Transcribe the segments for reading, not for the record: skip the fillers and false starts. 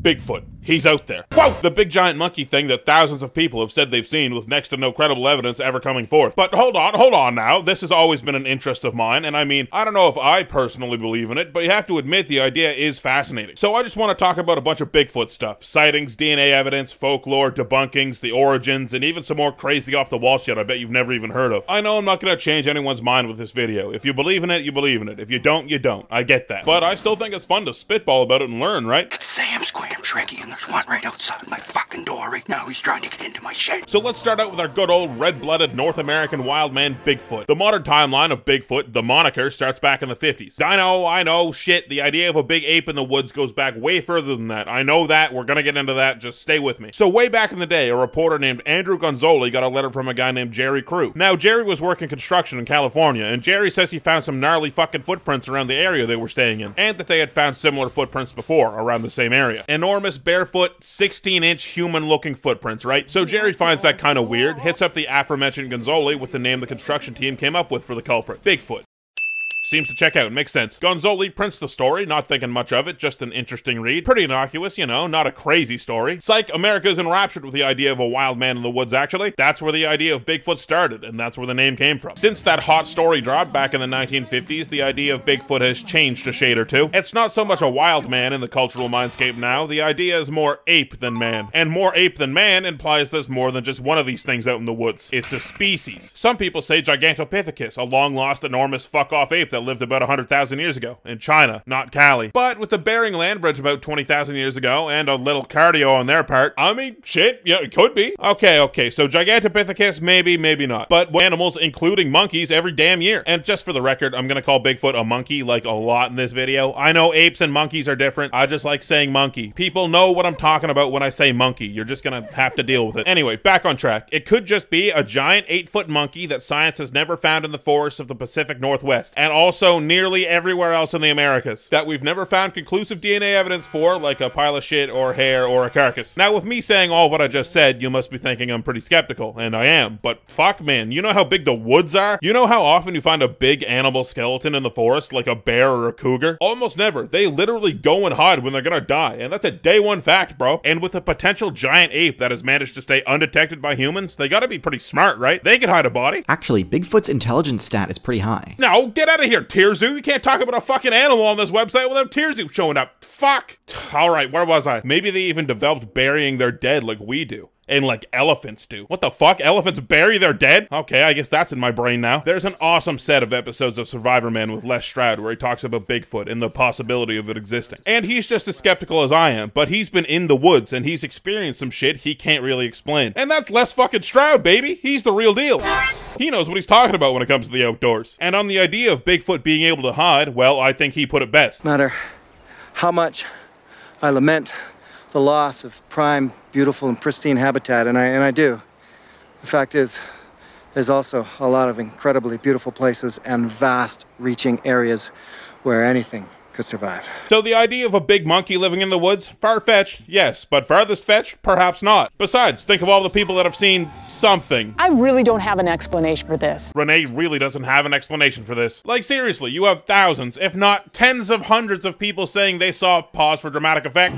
Bigfoot. He's out there. Whoa! The big giant monkey thing that thousands of people have said they've seen with next to no credible evidence ever coming forth. But hold on now. This has always been an interest of mine, and I mean, I don't know if I personally believe in it, but you have to admit the idea is fascinating. So I just want to talk about a bunch of Bigfoot stuff. Sightings, DNA evidence, folklore, debunkings, the origins, and even some more crazy off-the-wall shit I bet you've never even heard of. I know I'm not going to change anyone's mind with this video. If you believe in it, you believe in it. If you don't, you don't. I get that. But I still think it's fun to spitball about it and learn, right? It's Sam Squam Shrekky, and there's one right outside my fucking door right now. He's trying to get into my shed. So let's start out with our good old red-blooded North American wild man Bigfoot. The modern timeline of Bigfoot, the moniker, starts back in the 50s. I know, shit, the idea of a big ape in the woods goes back way further than that. I know that, we're gonna get into that, just stay with me. So way back in the day, a reporter named Andrew Gonzoli got a letter from a guy named Jerry Crew. Now, Jerry was working construction in California, and Jerry says he found some gnarly fucking footprints around the area they were staying in, and that they had found similar footprints before, around the same area. Enormous, barefoot, 16-inch human-looking footprints, right? So Jerry finds that kind of weird, hits up the aforementioned Gonzoli with the name the construction team came up with for the culprit, Bigfoot. Seems to check out, makes sense. Gonzoli prints the story, not thinking much of it, just an interesting read. Pretty innocuous, you know, not a crazy story. Psych, America's enraptured with the idea of a wild man in the woods, actually. That's where the idea of Bigfoot started, and that's where the name came from. Since that hot story dropped back in the 1950s, the idea of Bigfoot has changed a shade or two. It's not so much a wild man in the cultural mindscape now, the idea is more ape than man. And more ape than man implies there's more than just one of these things out in the woods. It's a species. Some people say Gigantopithecus, a long-lost enormous fuck-off ape that lived about 100,000 years ago in China, not Cali. But with the Bering Land Bridge about 20,000 years ago and a little cardio on their part, I mean, shit, yeah, it could be. Okay, so Gigantopithecus, maybe not. But animals, including monkeys, every damn year. And just for the record, I'm gonna call Bigfoot a monkey like a lot in this video. I know apes and monkeys are different. I just like saying monkey. People know what I'm talking about when I say monkey. You're just gonna have to deal with it. Anyway, back on track. It could just be a giant 8-foot monkey that science has never found in the forests of the Pacific Northwest. And also nearly everywhere else in the Americas that we've never found conclusive DNA evidence for, like a pile of shit or hair or a carcass. Now, with me saying all what I just said, you must be thinking I'm pretty skeptical, and I am, but fuck man, you know how big the woods are? You know how often you find a big animal skeleton in the forest, like a bear or a cougar? Almost never. They literally go and hide when they're gonna die, and that's a day one fact, bro. And with a potential giant ape that has managed to stay undetected by humans, they gotta be pretty smart, right? They can hide a body. Actually, Bigfoot's intelligence stat is pretty high. No, get out of here, Tearzu. You can't talk about a fucking animal on this website without Tearzu showing up. Fuck. Alright, where was I? Maybe they even developed burying their dead like we do. And like elephants do. What the fuck? Elephants bury their dead? Okay, I guess that's in my brain now. There's an awesome set of episodes of Survivor Man with Les Stroud where he talks about Bigfoot and the possibility of it existing. And he's just as skeptical as I am, but he's been in the woods and he's experienced some shit he can't really explain. And that's Les fucking Stroud, baby. He's the real deal. He knows what he's talking about when it comes to the outdoors. And on the idea of Bigfoot being able to hide, well, I think he put it best. No matter how much I lament the loss of prime, beautiful, and pristine habitat, and I do. The fact is, there's also a lot of incredibly beautiful places and vast reaching areas where anything could survive. So the idea of a big monkey living in the woods, far-fetched, yes, but farthest fetched, perhaps not. Besides, think of all the people that have seen something. I really don't have an explanation for this. Renee really doesn't have an explanation for this. Like seriously, you have thousands, if not tens of hundreds of people saying they saw, pause for dramatic effect,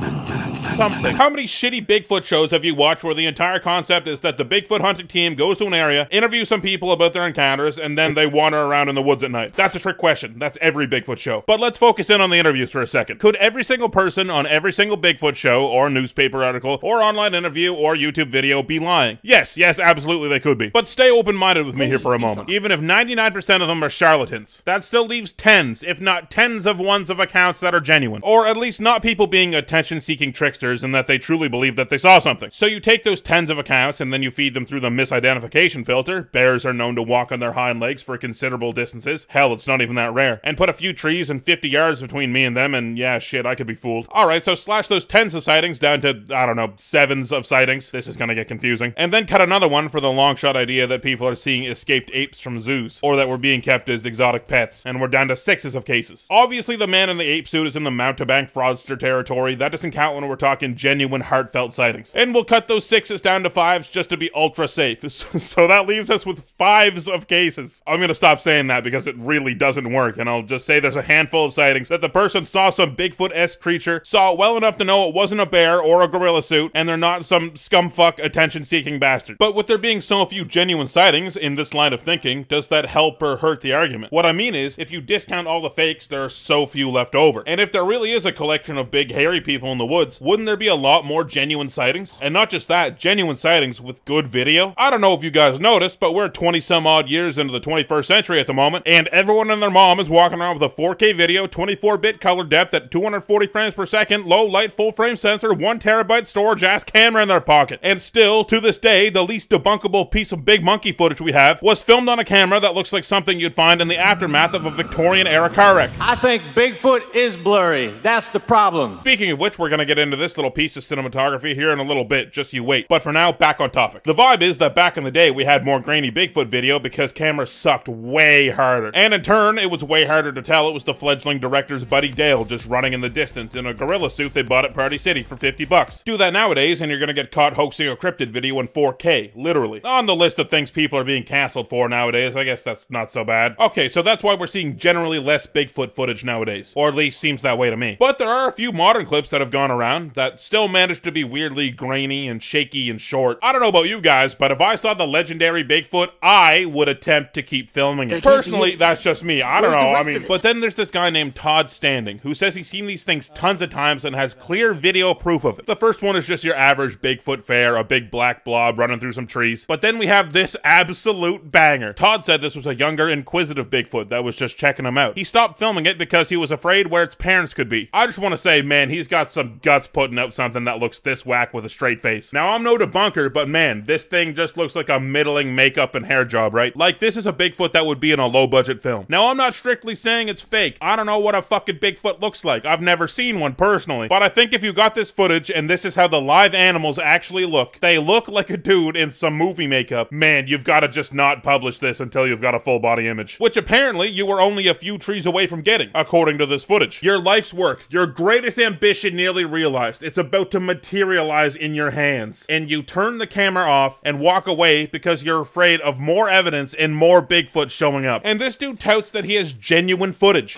something. How many shitty Bigfoot shows have you watched where the entire concept is that the Bigfoot hunting team goes to an area, interviews some people about their encounters, and then they wander around in the woods at night? That's a trick question. That's every Bigfoot show. But let's focus in on the interviews for a second. Could every single person on every single Bigfoot show, or newspaper article, or online interview, or YouTube video be lying? Yes, absolutely they could be. But stay open-minded with me here for a moment. Even if 99% of them are charlatans, that still leaves tens, if not tens of ones of accounts that are genuine. Or at least not people being attention-seeking tricksters and that they truly believe that they saw something. So you take those tens of accounts and then you feed them through the misidentification filter. Bears are known to walk on their hind legs for considerable distances. Hell, it's not even that rare. And put a few trees and 50 yards between me and them and yeah, shit, I could be fooled. Alright, so slash those tens of sightings down to, I don't know, sevens of sightings. This is gonna get confusing. And then cut another one for the long shot idea that people are seeing escaped apes from zoos, or that were being kept as exotic pets. And we're down to 6s of cases. Obviously, the man in the ape suit is in the mountebank fraudster territory. That doesn't count when we're talking talking genuine, heartfelt sightings. And we'll cut those 6s down to 5s just to be ultra safe. So that leaves us with 5s of cases. I'm gonna stop saying that because it really doesn't work, and I'll just say there's a handful of sightings that the person saw some Bigfoot-esque creature, saw it well enough to know it wasn't a bear or a gorilla suit, and they're not some scumfuck attention-seeking bastard. But with there being so few genuine sightings in this line of thinking, does that help or hurt the argument? What I mean is, if you discount all the fakes, there are so few left over. And if there really is a collection of big hairy people in the woods, wouldn't there be a lot more genuine sightings? And not just that, genuine sightings with good video? I don't know if you guys noticed, but we're 20 some odd years into the 21st century at the moment, and everyone and their mom is walking around with a 4K video, 24-bit color depth at 240 frames per second, low light full frame sensor, 1 terabyte storage ass camera in their pocket. And still, to this day, the least debunkable piece of big monkey footage we have was filmed on a camera that looks like something you'd find in the aftermath of a Victorian era car wreck. I think Bigfoot is blurry. That's the problem. Speaking of which, we're gonna get into this little piece of cinematography here in a little bit, just you wait. But for now, back on topic. The vibe is that back in the day, we had more grainy Bigfoot video because cameras sucked way harder. And in turn, it was way harder to tell it was the fledgling director's buddy Dale just running in the distance in a gorilla suit they bought at Party City for 50 bucks. Do that nowadays and you're gonna get caught hoaxing a cryptid video in 4K, literally. On the list of things people are being canceled for nowadays, I guess that's not so bad. Okay, so that's why we're seeing generally less Bigfoot footage nowadays. Or at least seems that way to me. But there are a few modern clips that have gone around that still manage to be weirdly grainy and shaky and short. I don't know about you guys, but if I saw the legendary Bigfoot, I would attempt to keep filming it. Personally, that's just me. I don't know, I mean, but then there's this guy named Todd Standing who says he's seen these things tons of times and has clear video proof of it. The first one is just your average Bigfoot fare, a big black blob running through some trees. But then we have this absolute banger. Todd said this was a younger, inquisitive Bigfoot that was just checking him out. He stopped filming it because he was afraid where its parents could be. I just want to say, man, he's got some guts putting out something that looks this whack with a straight face. Now, I'm no debunker, but man, this thing just looks like a middling makeup and hair job, right? Like, this is a Bigfoot that would be in a low-budget film. Now, I'm not strictly saying it's fake. I don't know what a fucking Bigfoot looks like. I've never seen one personally. But I think if you got this footage and this is how the live animals actually look, they look like a dude in some movie makeup, man, you've got to just not publish this until you've got a full body image. Which apparently you were only a few trees away from getting, according to this footage. Your life's work, your greatest ambition nearly realized. It's about to materialize in your hands. And you turn the camera off and walk away because you're afraid of more evidence and more Bigfoot showing up. And this dude touts that he has genuine footage.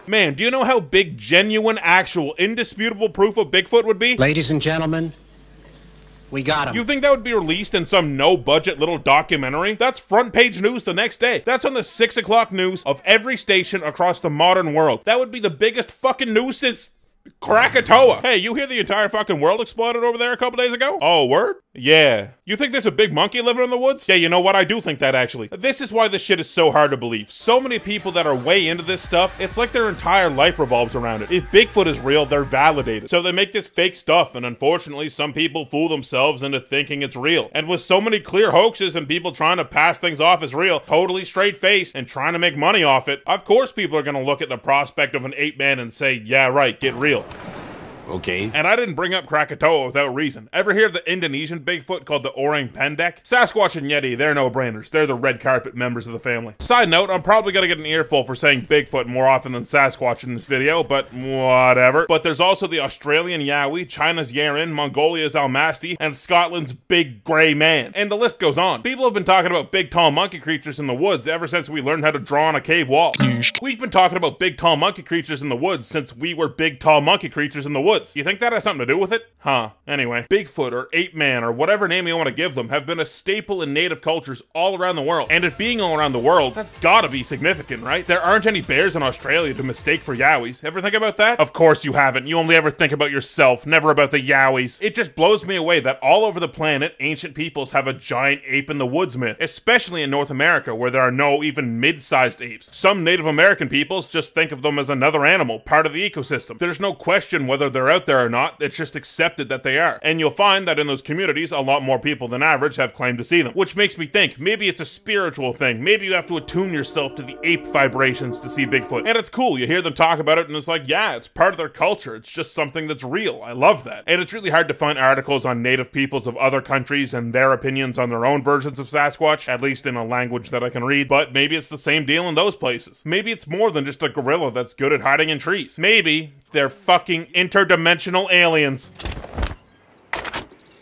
Man, do you know how big genuine, actual, indisputable proof of Bigfoot would be? Ladies and gentlemen, we got him. You think that would be released in some no-budget little documentary? That's front page news the next day. That's on the 6 o'clock news of every station across the modern world. That would be the biggest fucking news since Krakatoa. Hey, you hear the entire fucking world exploded over there a couple days ago? Oh, word? Yeah. You think there's a big monkey living in the woods? Yeah, you know what? I do think that, actually. This is why this shit is so hard to believe. So many people that are way into this stuff, it's like their entire life revolves around it. If Bigfoot is real, they're validated. So they make this fake stuff, and unfortunately, some people fool themselves into thinking it's real. And with so many clear hoaxes and people trying to pass things off as real, totally straight-faced, and trying to make money off it, of course people are gonna look at the prospect of an ape man and say, yeah, right, get real. Okay. And I didn't bring up Krakatoa without reason. Ever hear of the Indonesian Bigfoot called the Orang Pendek? Sasquatch and Yeti, they're no-brainers. They're the red carpet members of the family. Side note, I'm probably gonna get an earful for saying Bigfoot more often than Sasquatch in this video, but whatever. But there's also the Australian Yowie, China's Yeren, Mongolia's Almasty, and Scotland's Big Grey Man. And the list goes on. People have been talking about big tall monkey creatures in the woods ever since we learned how to draw on a cave wall. We've been talking about big tall monkey creatures in the woods since we were big tall monkey creatures in the woods. You think that has something to do with it? Huh. Anyway, Bigfoot or ape man or whatever name you want to give them have been a staple in native cultures all around the world. And it being all around the world, that's gotta be significant, right? There aren't any bears in Australia to mistake for yowies. Ever think about that? Of course you haven't. You only ever think about yourself, never about the yowies. It just blows me away that all over the planet, ancient peoples have a giant ape in the woods myth, especially in North America where there are no even mid-sized apes. Some Native American peoples just think of them as another animal, part of the ecosystem. There's no question whether they're out there or not, it's just accepted that they are. And you'll find that in those communities, a lot more people than average have claimed to see them. Which makes me think, maybe it's a spiritual thing. Maybe you have to attune yourself to the ape vibrations to see Bigfoot. And it's cool, you hear them talk about it and it's like, yeah, it's part of their culture. It's just something that's real. I love that. And it's really hard to find articles on native peoples of other countries and their opinions on their own versions of Sasquatch, at least in a language that I can read. But maybe it's the same deal in those places. Maybe it's more than just a gorilla that's good at hiding in trees. Maybe, They're fucking interdimensional aliens.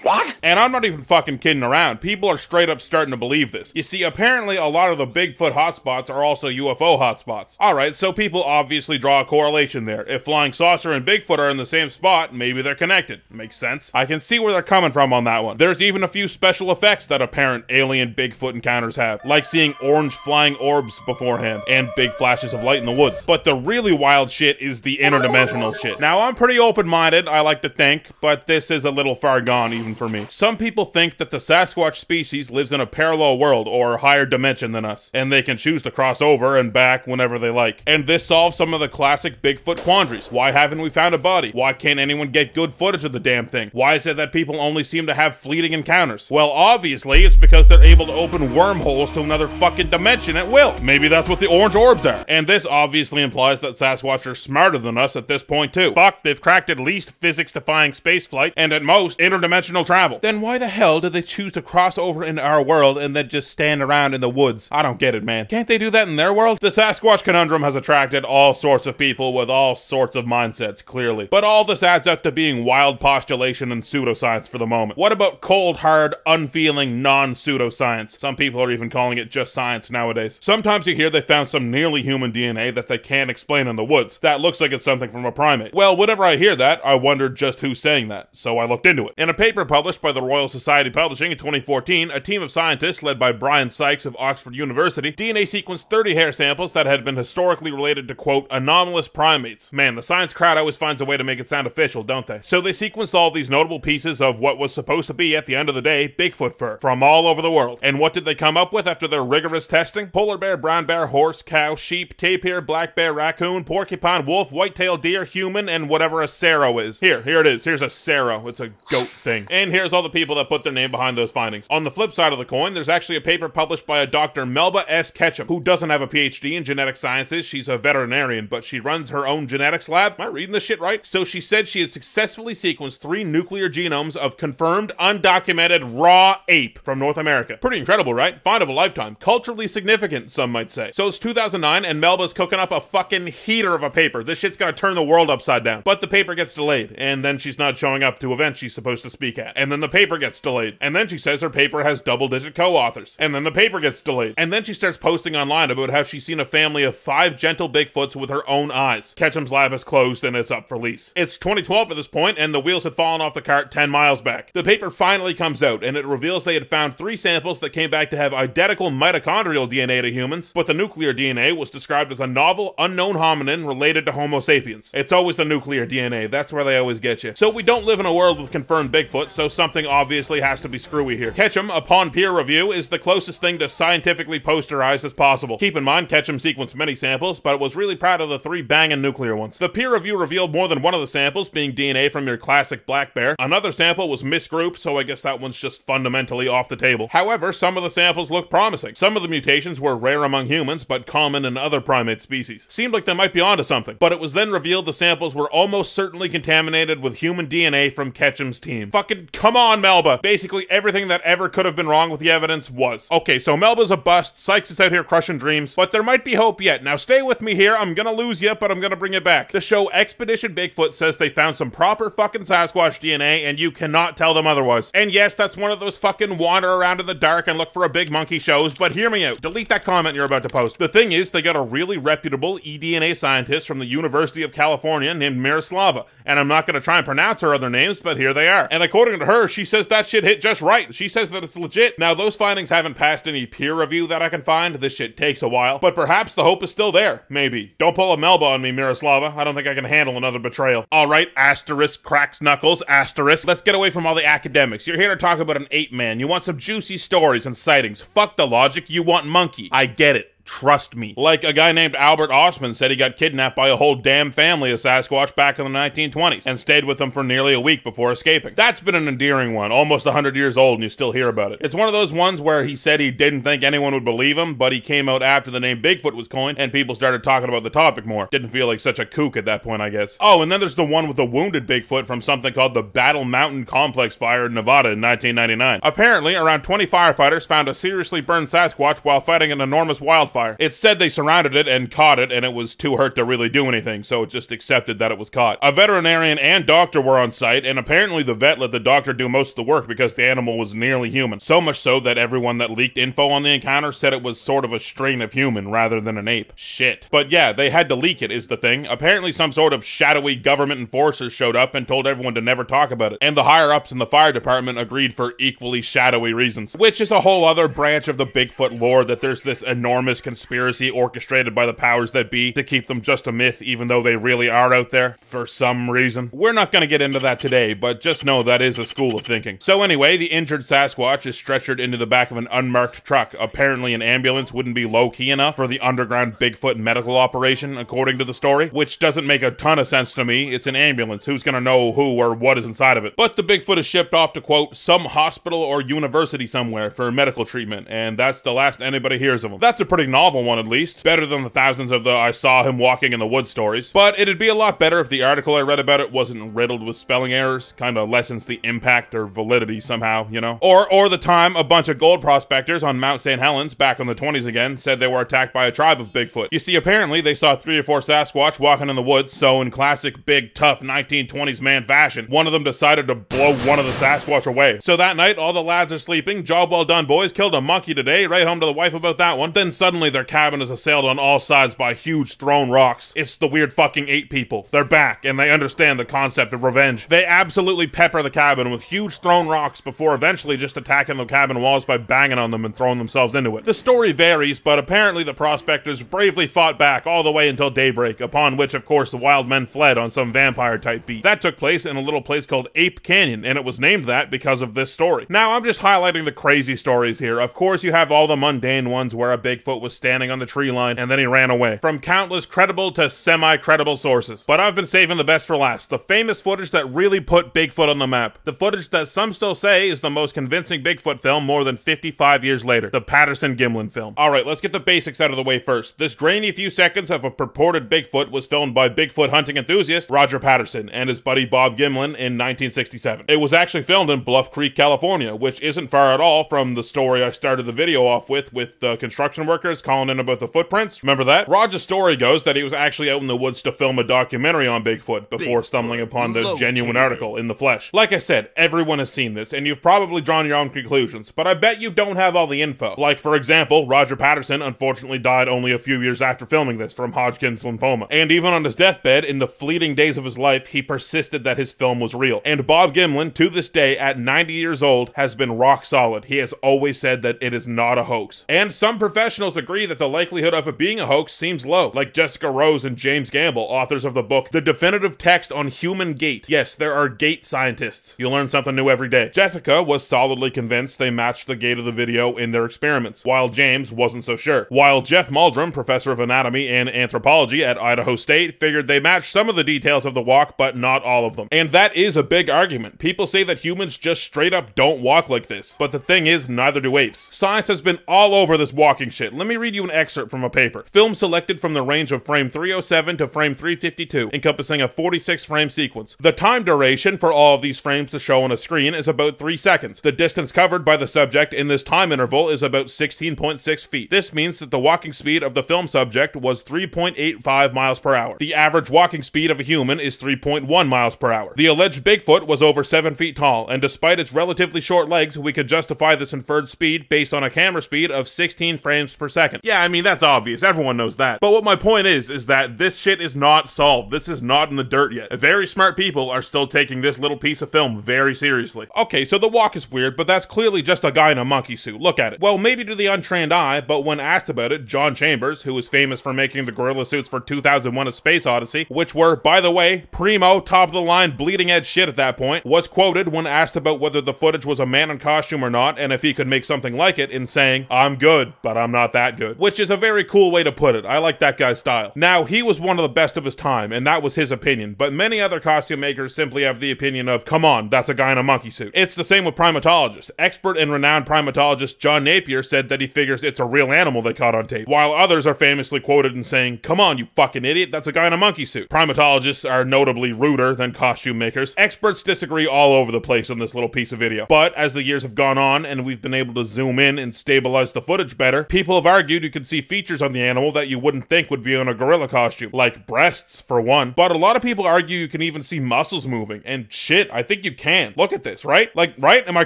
What? And I'm not even fucking kidding around. People are straight up starting to believe this. You see, apparently a lot of the Bigfoot hotspots are also UFO hotspots. Alright, so people obviously draw a correlation there. If Flying Saucer and Bigfoot are in the same spot, maybe they're connected. Makes sense. I can see where they're coming from on that one. There's even a few special effects that apparent alien Bigfoot encounters have, like seeing orange flying orbs beforehand, and big flashes of light in the woods. But the really wild shit is the interdimensional shit. Now, I'm pretty open-minded, I like to think, but this is a little far gone even for me. Some people think that the Sasquatch species lives in a parallel world or higher dimension than us, and they can choose to cross over and back whenever they like. And this solves some of the classic Bigfoot quandaries. Why haven't we found a body? Why can't anyone get good footage of the damn thing? Why is it that people only seem to have fleeting encounters? Well, obviously, it's because they're able to open wormholes to another fucking dimension at will. Maybe that's what the orange orbs are. And this obviously implies that Sasquatch are smarter than us at this point too. Fuck, they've cracked at least physics-defying spaceflight, and at most, interdimensional travel. Then why the hell did they choose to cross over into our world and then just stand around in the woods? I don't get it, man. Can't they do that in their world? The Sasquatch conundrum has attracted all sorts of people with all sorts of mindsets, clearly. But all this adds up to being wild postulation and pseudoscience for the moment. What about cold, hard, unfeeling, non-pseudoscience? Some people are even calling it just science nowadays. Sometimes you hear they found some nearly human DNA that they can't explain in the woods. That looks like it's something from a primate. Well, whenever I hear that, I wondered just who's saying that, so I looked into it. In a paper published by the Royal Society Publishing in 2014, a team of scientists led by Brian Sykes of Oxford University DNA sequenced 30 hair samples that had been historically related to, quote, anomalous primates. Man, the science crowd always finds a way to make it sound official, don't they? So they sequenced all these notable pieces of what was supposed to be, at the end of the day, Bigfoot fur from all over the world. And what did they come up with after their rigorous testing? Polar bear, brown bear, horse, cow, sheep, tapir, black bear, raccoon, porcupine, wolf, white-tailed deer, human, and whatever a sero is. Here it is. Here's a sero. It's a goat thing. And here's all the people that put their name behind those findings. On the flip side of the coin, there's actually a paper published by a Dr. Melba S. Ketchum, who doesn't have a PhD in genetic sciences. She's a veterinarian, but she runs her own genetics lab. Am I reading this shit right? So she said she had successfully sequenced 3 nuclear genomes of confirmed, undocumented, raw ape from North America. Pretty incredible, right? Find of a lifetime. Culturally significant, some might say. So it's 2009, and Melba's cooking up a fucking heater of a paper. This shit's gonna turn the world upside down. But the paper gets delayed, and then she's not showing up to events she's supposed to speak at. And then the paper gets delayed. And then she says her paper has double-digit co-authors. And then the paper gets delayed. And then she starts posting online about how she's seen a family of 5 gentle Bigfoots with her own eyes. Ketchum's lab is closed and it's up for lease. It's 2012 at this point, and the wheels had fallen off the cart 10 miles back. The paper finally comes out, and it reveals they had found 3 samples that came back to have identical mitochondrial DNA to humans, but the nuclear DNA was described as a novel, unknown hominin related to Homo sapiens. It's always the nuclear DNA. That's where they always get you. So we don't live in a world with confirmed Bigfoot, so something obviously has to be screwy here. Ketchum, upon peer review, is the closest thing to scientifically posterized as possible. Keep in mind, Ketchum sequenced many samples, but was really proud of the 3 banging nuclear ones. The peer review revealed more than one of the samples being DNA from your classic black bear. Another sample was misgrouped, so I guess that one's just fundamentally off the table. However, some of the samples look promising. Some of the mutations were rare among humans, but common in other primate species. Seemed like they might be onto something, but it was then revealed the samples were almost certainly contaminated with human DNA from Ketchum's team. Fucking come on, Melba! Basically everything that ever could have been wrong with the evidence was. Okay, so Melba's a bust, Sykes is out here crushing dreams, but there might be hope yet. Now stay with me here, I'm gonna lose you, but I'm gonna bring you back. The show Expedition Bigfoot says they found some proper fucking Sasquatch DNA, and you cannot tell them otherwise. And yes, that's one of those fucking wander around in the dark and look for a big monkey shows, but hear me out. Delete that comment you're about to post. The thing is, they got a really reputable eDNA scientist from the University of California named Miroslava, and I'm not gonna try and pronounce her other names, but here they are. And according to her, she says that shit hit just right. She says that it's legit. Now, those findings haven't passed any peer review that I can find. This shit takes a while, but perhaps the hope is still there. Maybe. Don't pull a Melba on me, Miroslava. I don't think I can handle another betrayal. Alright, asterisk, cracks knuckles, asterisk. Let's get away from all the academics. You're here to talk about an ape man. You want some juicy stories and sightings. Fuck the logic. You want monkey. I get it. Trust me. Like a guy named Albert Osman said he got kidnapped by a whole damn family of Sasquatch back in the 1920s and stayed with them for nearly a week before escaping. That's been an endearing one, almost 100 years old, and you still hear about it. It's one of those ones where he said he didn't think anyone would believe him, but he came out after the name Bigfoot was coined and people started talking about the topic more. Didn't feel like such a kook at that point, I guess. Oh, and then there's the one with the wounded Bigfoot from something called the Battle Mountain Complex fire in Nevada in 1999. Apparently, around 20 firefighters found a seriously burned Sasquatch while fighting an enormous wildfire campfire. It's said they surrounded it and caught it, and it was too hurt to really do anything, so it just accepted that it was caught. A veterinarian and doctor were on site, and apparently the vet let the doctor do most of the work because the animal was nearly human. So much so that everyone that leaked info on the encounter said it was sort of a strain of human rather than an ape. Shit. But yeah, they had to leak it is the thing. Apparently some sort of shadowy government enforcers showed up and told everyone to never talk about it. And the higher-ups in the fire department agreed for equally shadowy reasons. Which is a whole other branch of the Bigfoot lore, that there's this enormous conspiracy orchestrated by the powers that be to keep them just a myth, even though they really are out there for some reason. We're not going to get into that today, but just know that is a school of thinking. So anyway, the injured Sasquatch is stretchered into the back of an unmarked truck. Apparently an ambulance wouldn't be low-key enough for the underground Bigfoot medical operation, according to the story, which doesn't make a ton of sense to me. It's an ambulance. Who's gonna know who or what is inside of it? But the Bigfoot is shipped off to, quote, some hospital or university somewhere for medical treatment, and that's the last anybody hears of him. That's a pretty novel one, at least. Better than the thousands of the I saw him walking in the woods stories. But it'd be a lot better if the article I read about it wasn't riddled with spelling errors. Kinda lessens the impact or validity somehow, you know? Or the time a bunch of gold prospectors on Mount St. Helens, back in the 20s again, said they were attacked by a tribe of Bigfoot. You see, apparently they saw 3 or 4 Sasquatch walking in the woods, so in classic big, tough 1920s man fashion, one of them decided to blow one of the Sasquatch away. So that night, all the lads are sleeping. Job well done, boys. Killed a monkey today. Right home to the wife about that one. Then suddenly their cabin is assailed on all sides by huge thrown rocks. It's the weird fucking ape people. They're back, and they understand the concept of revenge. They absolutely pepper the cabin with huge thrown rocks before eventually just attacking the cabin walls by banging on them and throwing themselves into it. The story varies, but apparently the prospectors bravely fought back all the way until daybreak, upon which, of course, the wild men fled on some vampire-type beat. That took place in a little place called Ape Canyon, and it was named that because of this story. Now, I'm just highlighting the crazy stories here. Of course, you have all the mundane ones where a Bigfoot was standing on the tree line and then he ran away, from countless credible to semi-credible sources. But I've been saving the best for last. The famous footage that really put Bigfoot on the map. The footage that some still say is the most convincing Bigfoot film more than 55 years later. The Patterson-Gimlin film. Alright, let's get the basics out of the way first. This grainy few seconds of a purported Bigfoot was filmed by Bigfoot hunting enthusiast Roger Patterson and his buddy Bob Gimlin in 1967. It was actually filmed in Bluff Creek, California, which isn't far at all from the story I started the video off with the construction workers calling in about the footprints. Remember that? Roger's story goes that he was actually out in the woods to film a documentary on Bigfoot before stumbling upon the genuine article in the flesh. Like I said, everyone has seen this, and you've probably drawn your own conclusions, but I bet you don't have all the info. Like, for example, Roger Patterson unfortunately died only a few years after filming this from Hodgkin's lymphoma. And even on his deathbed, in the fleeting days of his life, he persisted that his film was real. And Bob Gimlin, to this day, at 90 years old, has been rock solid. He has always said that it is not a hoax. And some professionals agree that the likelihood of it being a hoax seems low, like Jessica Rose and James Gamble, authors of the book The Definitive Text on Human Gait. Yes, there are gait scientists. You learn something new every day. Jessica was solidly convinced they matched the gait of the video in their experiments, while James wasn't so sure. While Jeff Muldrum, professor of anatomy and anthropology at Idaho State, figured they matched some of the details of the walk, but not all of them. And that is a big argument. People say that humans just straight up don't walk like this. But the thing is, neither do apes. Science has been all over this walking shit. Let me read you an excerpt from a paper. Film selected from the range of frame 307 to frame 352, encompassing a 46 frame sequence. The time duration for all of these frames to show on a screen is about 3 seconds. The distance covered by the subject in this time interval is about 16.6 feet. This means that the walking speed of the film subject was 3.85 miles per hour. The average walking speed of a human is 3.1 miles per hour. The alleged Bigfoot was over 7 feet tall, and despite its relatively short legs, we could justify this inferred speed based on a camera speed of 16 frames per second. Yeah, I mean, that's obvious. Everyone knows that. But what my point is that this shit is not solved. This is not in the dirt yet. Very smart people are still taking this little piece of film very seriously. Okay, so the walk is weird, but that's clearly just a guy in a monkey suit. Look at it. Well, maybe to the untrained eye, but when asked about it, John Chambers, who was famous for making the gorilla suits for 2001: A Space Odyssey, which were, by the way, primo, top-of-the-line, bleeding-edge shit at that point, was quoted when asked about whether the footage was a man in costume or not, and if he could make something like it, in saying, "I'm good, but I'm not that good." Which is a very cool way to put it. I like that guy's style. Now, he was one of the best of his time, and that was his opinion, but many other costume makers simply have the opinion of, come on, that's a guy in a monkey suit. It's the same with primatologists. Expert and renowned primatologist John Napier said that he figures it's a real animal they caught on tape, while others are famously quoted in saying, come on, you fucking idiot, that's a guy in a monkey suit. Primatologists are notably ruder than costume makers. Experts disagree all over the place on this little piece of video, but as the years have gone on and we've been able to zoom in and stabilize the footage better, people have argued you could see features on the animal that you wouldn't think would be on a gorilla costume, like breasts for one. But a lot of people argue you can even see muscles moving, and shit, I think you can. Look at this, right? Like, right? Am I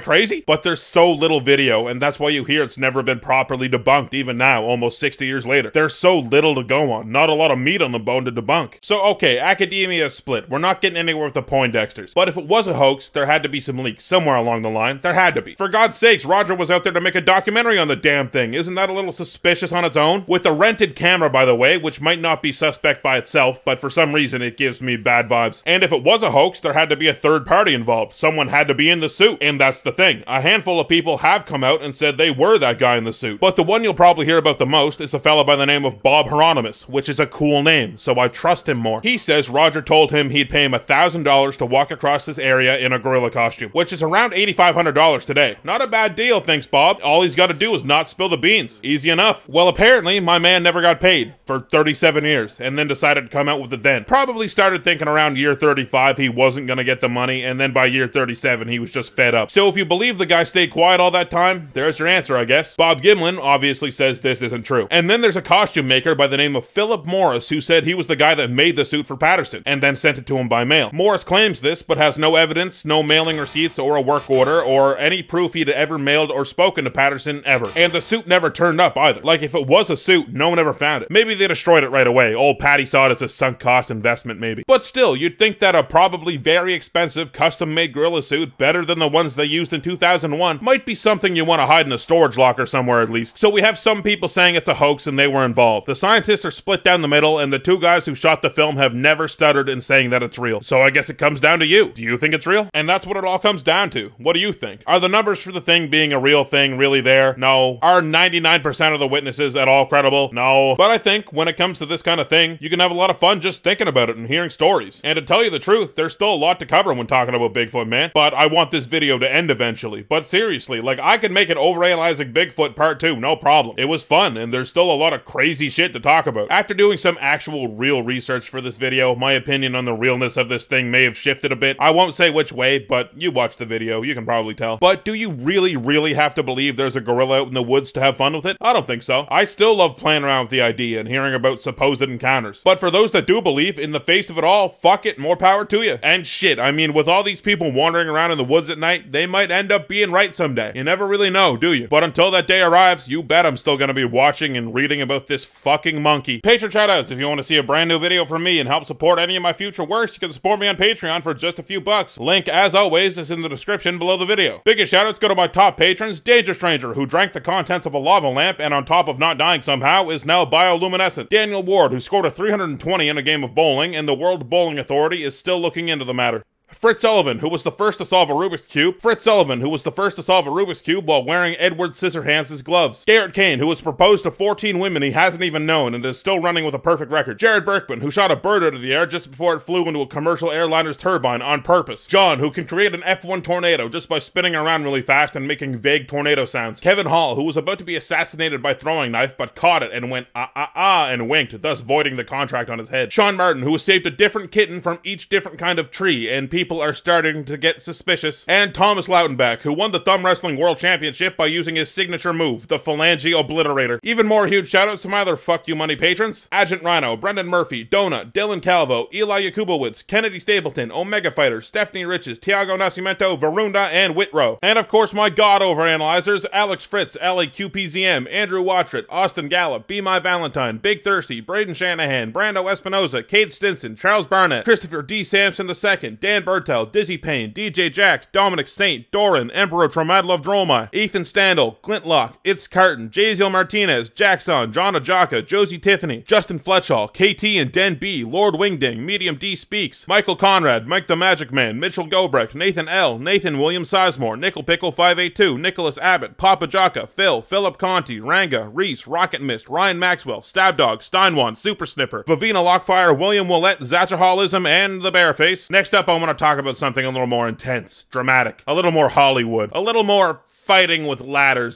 crazy? But there's so little video, and that's why you hear it's never been properly debunked, even now, almost 60 years later. There's so little to go on, not a lot of meat on the bone to debunk. So okay, academia is split. We're not getting anywhere with the Poindexters. But if it was a hoax, there had to be some leaks somewhere along the line. There had to be. For God's sakes, Roger was out there to make a documentary on the damn thing. Isn't that a little suspicious on its own? With a rented camera, by the way, which might not be suspect by itself, but for some reason it gives me bad vibes. And if it was a hoax, there had to be a third party involved. Someone had to be in the suit. And that's the thing. A handful of people have come out and said they were that guy in the suit. But the one you'll probably hear about the most is a fella by the name of Bob Hieronymus, which is a cool name, so I trust him more. He says Roger told him he'd pay him $1,000 to walk across this area in a gorilla costume, which is around $8,500 today. Not a bad deal, thanks Bob. All he's got to do is not spill the beans. Easy enough. Well, apparently, my man never got paid for 37 years, and then decided to come out with it then. Probably started thinking around year 35 he wasn't gonna get the money, and then by year 37 he was just fed up. So if you believe the guy stayed quiet all that time, there's your answer, I guess. Bob Gimlin obviously says this isn't true. And then there's a costume maker by the name of Philip Morris who said he was the guy that made the suit for Patterson, and then sent it to him by mail. Morris claims this, but has no evidence, no mailing receipts or a work order, or any proof he'd ever mailed or spoken to Patterson ever. And the suit never turned up either. Like, if it was a suit, no one ever found it. Maybe they destroyed it right away. Old Patty saw it as a sunk cost investment, maybe. But still, you'd think that a probably very expensive custom-made gorilla suit, better than the ones they used in 2001, might be something you want to hide in a storage locker somewhere at least. So we have some people saying it's a hoax and they were involved. The scientists are split down the middle, and the two guys who shot the film have never stuttered in saying that it's real. So I guess it comes down to you. Do you think it's real? And that's what it all comes down to. What do you think? Are the numbers for the thing being a real thing really there? No. Are 99% of the witnesses at all credible? No. But I think when it comes to this kind of thing, you can have a lot of fun just thinking about it and hearing stories. And to tell you the truth, there's still a lot to cover when talking about Bigfoot, man. But I want this video to end eventually. But seriously, like, I could make an overanalyzing Bigfoot part 2, no problem. It was fun, and there's still a lot of crazy shit to talk about. After doing some actual real research for this video, my opinion on the realness of this thing may have shifted a bit. I won't say which way, but you watched the video, you can probably tell. But do you really have to believe there's a gorilla out in the woods to have fun with it? I don't think so. I still love playing around with the idea and hearing about supposed encounters. But for those that do believe, in the face of it all, fuck it, more power to you. And shit, I mean, with all these people wandering around in the woods at night, they might end up being right someday. You never really know, do you? But until that day arrives, you bet I'm still gonna be watching and reading about this fucking monkey. Patreon shoutouts. If you want to see a brand new video from me and help support any of my future works, you can support me on Patreon for just a few bucks. Link, as always, is in the description below the video. Biggest shoutouts go to my top patrons, Danger Stranger, who drank the contents of a lava lamp and on top of not dying somehow, is now bioluminescent. Daniel Ward, who scored a 320 in a game of bowling, and the World Bowling Authority is still looking into the matter. Fritz Sullivan, who was the first to solve a Rubik's Cube. Fritz Sullivan, who was the first to solve a Rubik's Cube while wearing Edward Scissorhands' gloves. Garrett Kane, who has proposed to 14 women he hasn't even known and is still running with a perfect record. Jared Berkman, who shot a bird out of the air just before it flew into a commercial airliner's turbine on purpose. John, who can create an F1 tornado just by spinning around really fast and making vague tornado sounds. Kevin Hall, who was about to be assassinated by throwing knife but caught it and went and winked, thus voiding the contract on his head. Sean Martin, who has saved a different kitten from each different kind of tree, and people are starting to get suspicious. And Thomas Lautenbach, who won the Thumb Wrestling World Championship by using his signature move, the Phalange Obliterator. Even more huge shoutouts to my other fuck you money patrons: Agent Rhino, Brendan Murphy, Donut, Dylan Calvo, Eli Yakubowicz, Kennedy Stapleton, Omega Fighter, Stephanie Riches, Tiago Nascimento, Varunda, and Whitrow. And of course my god overanalyzers: Alex Fritz, LAQPZM, Andrew Watchett, Austin Gallup, Be My Valentine, Big Thirsty, Braden Shanahan, Brando Espinoza, Kate Stinson, Charles Barnett, Christopher D. Sampson II, Dan Bertel, Dizzy Payne, DJ Jax, Dominic Saint, Doran, Emperor Tromadlov Dromai, Ethan Standel, Glintlock, It's Carton, Jaziel Martinez, Jackson, John Ajaka, Josie Tiffany, Justin Fletchall, KT and Den B, Lord Wingding, Medium D Speaks, Michael Conrad, Mike the Magic Man, Mitchell Gobrecht, Nathan L, Nathan William Sizemore, Nickel Pickle 582, Nicholas Abbott, Papa Jaka, Phil, Philip Conti, Ranga, Reese, Rocket Mist, Ryan Maxwell, Stabdog, Steinwan, Super Snipper, Vavina Lockfire, William Willett, Zachaholism, and the Bareface. Next up, I want to talk about something a little more intense, dramatic, a little more Hollywood, a little more fighting with ladders.